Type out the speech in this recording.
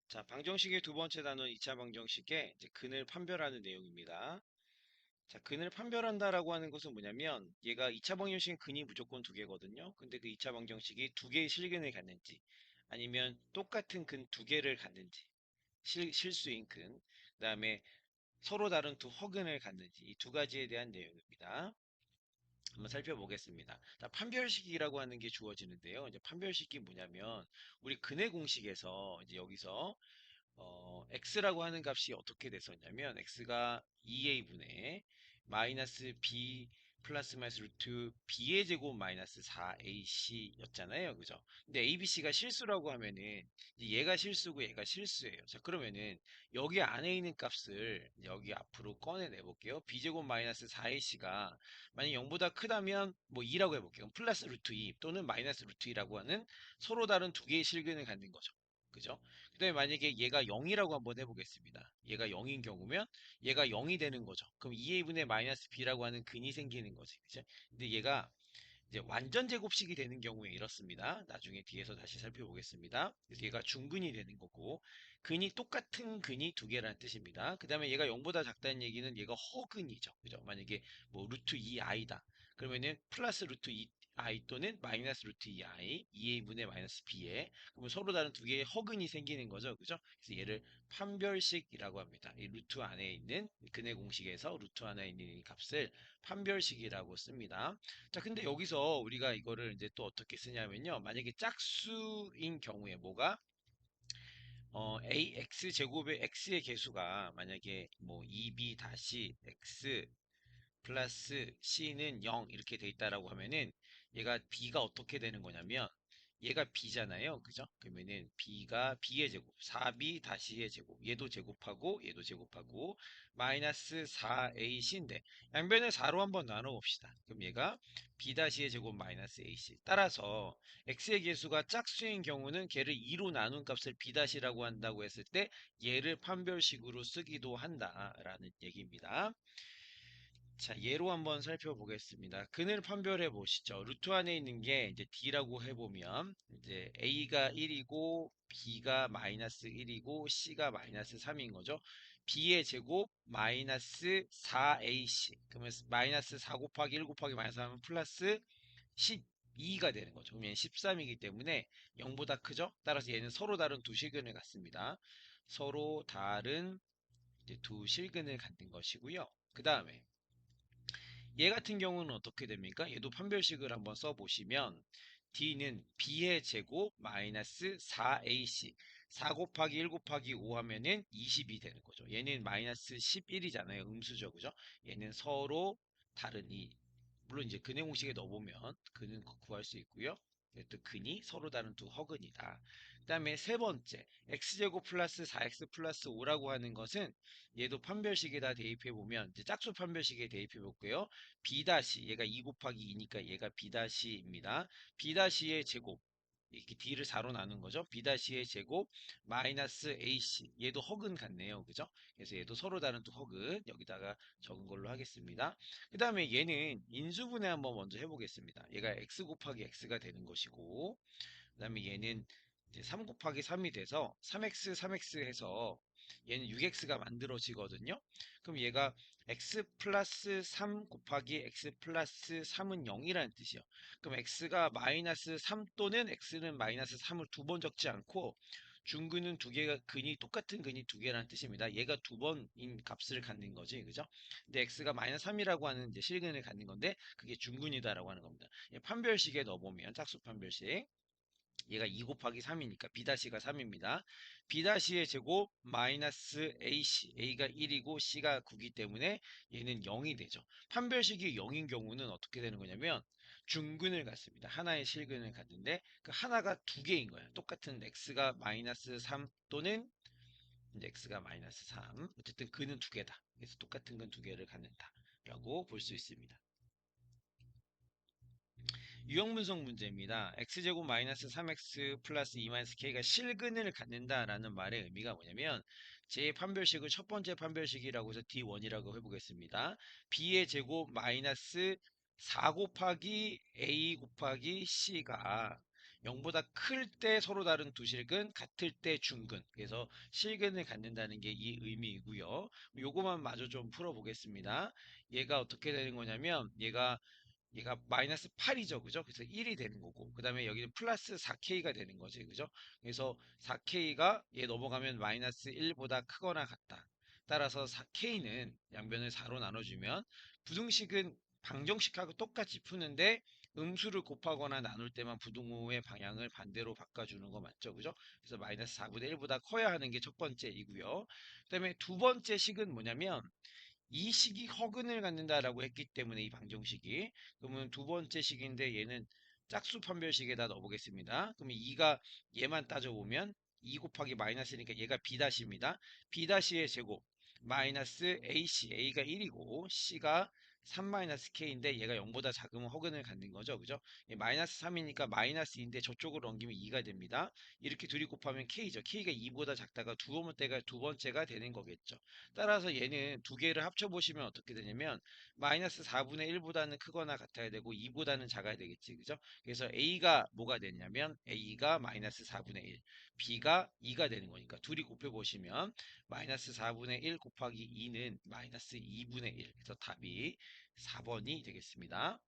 자, 방정식의 두 번째 단원 2차 방정식의 이제 근을 판별하는 내용입니다. 자, 근을 판별한다라고 하는 것은 뭐냐면 얘가 2차 방정식은 근이 무조건 두 개거든요. 근데 그 2차 방정식이 두 개의 실근을 갖는지 아니면 똑같은 근 두 개를 갖는지 실수인 근, 그다음에 서로 다른 두 허근을 갖는지 이 두 가지에 대한 내용입니다. 한번 살펴보겠습니다. 자, 판별식이라고 하는 게 주어지는데요. 이제 판별식이 뭐냐면 우리 근의 공식에서 이제 여기서 x라고 하는 값이 어떻게 됐었냐면 x가 2a분의 마이너스 b 플러스 마이너스 루트 b의 제곱 마이너스 4ac 였잖아요. 그죠? 근데 a, b, c가 실수라고 하면은 이제 얘가 실수고 얘가 실수예요. 자, 그러면은 여기 안에 있는 값을 여기 앞으로 꺼내내 볼게요. b제곱 마이너스 4ac가 만약 0보다 크다면 뭐 2라고 해볼게요. 그럼 플러스 루트 2 또는 마이너스 루트 2라고 하는 서로 다른 두 개의 실근을 갖는 거죠. 그죠? 그 다음에 만약에 얘가 0이라고 한번 해보겠습니다. 얘가 0인 경우면 얘가 0이 되는 거죠. 그럼 2a분의 마이너스 b라고 하는 근이 생기는 거지. 그죠? 근데 얘가 이제 완전 제곱식이 되는 경우에 이렇습니다. 나중에 뒤에서 다시 살펴보겠습니다. 그래서 얘가 중근이 되는 거고 근이 똑같은 근이 두 개라는 뜻입니다. 그 다음에 얘가 0보다 작다는 얘기는 얘가 허근이죠. 그죠? 만약에 뭐 루트 2i다. 그러면은 플러스 루트 2i 또는 마이너스 루트 2i, 2a분의 마이너스 b에 그러면 서로 다른 두 개의 허근이 생기는 거죠. 그죠? 그래서 얘를 판별식이라고 합니다. 이 루트 안에 있는 근의 공식에서 루트 안에 있는 이 값을 판별식이라고 씁니다. 자, 근데 여기서 우리가 이거를 이제 또 어떻게 쓰냐면요. 만약에 짝수인 경우에 뭐가 ax 제곱의 x의 개수가 만약에 뭐 2b 다시 x 플러스 c는 0 이렇게 돼 있다라고 하면은 얘가 b가 어떻게 되는 거냐면 얘가 b잖아요. 그죠? 그러면은 b가 b의 제곱 4b 다시의 제곱 얘도 제곱하고 얘도 제곱하고 마이너스 4ac인데 양변을 4로 한번 나눠 봅시다. 그럼 얘가 b 다시의 제곱 마이너스 ac 따라서 x의 개수가 짝수인 경우는 걔를 2로 나눈 값을 b 다시라고 한다고 했을 때 얘를 판별식으로 쓰기도 한다라는 얘기입니다. 자, 예로 한번 살펴보겠습니다. 근을 판별해 보시죠. 루트 안에 있는 게 이제 D라고 해보면 이제 A가 1이고 B가 마이너스 1이고 C가 마이너스 3인 거죠. B의 제곱 마이너스 4AC. 그러면 마이너스 4 곱하기 1 곱하기 마이너스 하면 플러스 12가 되는 거죠. 그러면 13이기 때문에 0보다 크죠. 따라서 얘는 서로 다른 두 실근을 갖습니다. 서로 다른 이제 두 실근을 갖는 것이고요. 그 다음에 얘 같은 경우는 어떻게 됩니까? 얘도 판별식을 한번 써보시면 D는 B의 제곱 마이너스 4AC 4 곱하기 1 곱하기 5 하면은 20이 되는 거죠. 얘는 마이너스 11이잖아요. 음수죠. 그죠? 얘는 서로 다른 이 물론 이제 근의 공식에 넣어보면 근은 구할 수 있고요. 또 근이 서로 다른 두 허근이다. 그 다음에 세 번째 x제곱 플러스 4x 플러스 5라고 하는 것은 얘도 판별식에다 대입해 보면 이제 짝수 판별식에 대입해 볼게요. b 다시 얘가 2 곱하기 2니까 얘가 b 다시입니다. b 다시의 제곱 이렇게 d를 4로 나눈 거죠. b 다시의 제곱 마이너스 ac 얘도 허근 같네요. 그죠? 그래서 얘도 서로 다른 두 허근 여기다가 적은 걸로 하겠습니다. 그 다음에 얘는 인수분해 한번 먼저 해보겠습니다. 얘가 x 곱하기 x가 되는 것이고 그 다음에 얘는 이제 3 곱하기 3이 돼서 3x 3x 해서 얘는 6x가 만들어지거든요. 그럼 얘가 x 플러스 3 곱하기 x 플러스 3은 0이라는 뜻이요. 그럼 x가 마이너스 3 또는 x는 마이너스 3을 두 번 적지 않고 중근은 두 개가 근이 똑같은 근이 두 개라는 뜻입니다. 얘가 두 번인 값을 갖는 거지, 그죠? 근데 x가 마이너스 3이라고 하는 이제 실근을 갖는 건데 그게 중근이다라고 하는 겁니다. 판별식에 넣어보면 짝수 판별식 얘가 2 곱하기 3이니까 B'가 3입니다. B'의 제곱 마이너스 AC, A가 1이고 C가 9이기 때문에 얘는 0이 되죠. 판별식이 0인 경우는 어떻게 되는 거냐면 중근을 갖습니다. 하나의 실근을 갖는데 그 하나가 두 개인 거예요. 똑같은 X가 마이너스 3 또는 이제 X가 마이너스 3. 어쨌든 근은 두 개다. 그래서 똑같은 근 두 개를 갖는다. 라고 볼 수 있습니다. 유형분석 문제입니다. x제곱 마이너스 3x 플러스 2 마이너스 k가 실근을 갖는다라는 말의 의미가 뭐냐면 제 판별식을 첫 번째 판별식이라고 해서 D1이라고 해보겠습니다. b의 제곱 마이너스 4 곱하기 a 곱하기 c가 0보다 클 때 서로 다른 두 실근, 같을 때 중근. 그래서 실근을 갖는다는 게 이 의미이고요. 요거만 마저 좀 풀어보겠습니다. 얘가 어떻게 되는 거냐면 얘가 마이너스 8이죠. 그죠? 그래서 1이 되는 거고. 그 다음에 여기는 플러스 4K가 되는 거지. 그죠? 그래서 4K가 얘 넘어가면 마이너스 1보다 크거나 같다. 따라서 4K는 양변을 4로 나눠주면 부등식은 방정식하고 똑같이 푸는데 음수를 곱하거나 나눌 때만 부등호의 방향을 반대로 바꿔주는 거 맞죠? 그죠? 그래서 마이너스 4분의 1보다 커야 하는 게 첫 번째이고요. 그 다음에 두 번째 식은 뭐냐면 이 식이 허근을 갖는다라고 했기 때문에 이 방정식이 그러면 두 번째 식인데 얘는 짝수 판별식에다 넣어보겠습니다. 그러면 2가 얘만 따져보면 2 곱하기 마이너스니까 얘가 B-입니다. B-의 제곱 마이너스 AC A가 1이고 C가 3-K인데 얘가 0보다 작으면 허근을 갖는 거죠. 그죠? 마이너스 3이니까 마이너스인데 저쪽으로 넘기면 2가 됩니다. 이렇게 둘이 곱하면 K죠. K가 2보다 작다가 두 번째가 되는 거겠죠. 따라서 얘는 두 개를 합쳐보시면 어떻게 되냐면 마이너스 4분의 1보다는 크거나 같아야 되고 2보다는 작아야 되겠지. 그죠? 그래서 A가 뭐가 되냐면 A가 마이너스 4분의 1, B가 2가 되는 거니까 둘이 곱해보시면 마이너스 4분의 1 곱하기 2는 마이너스 2분의 1. 그래서 답이 4번이 되겠습니다.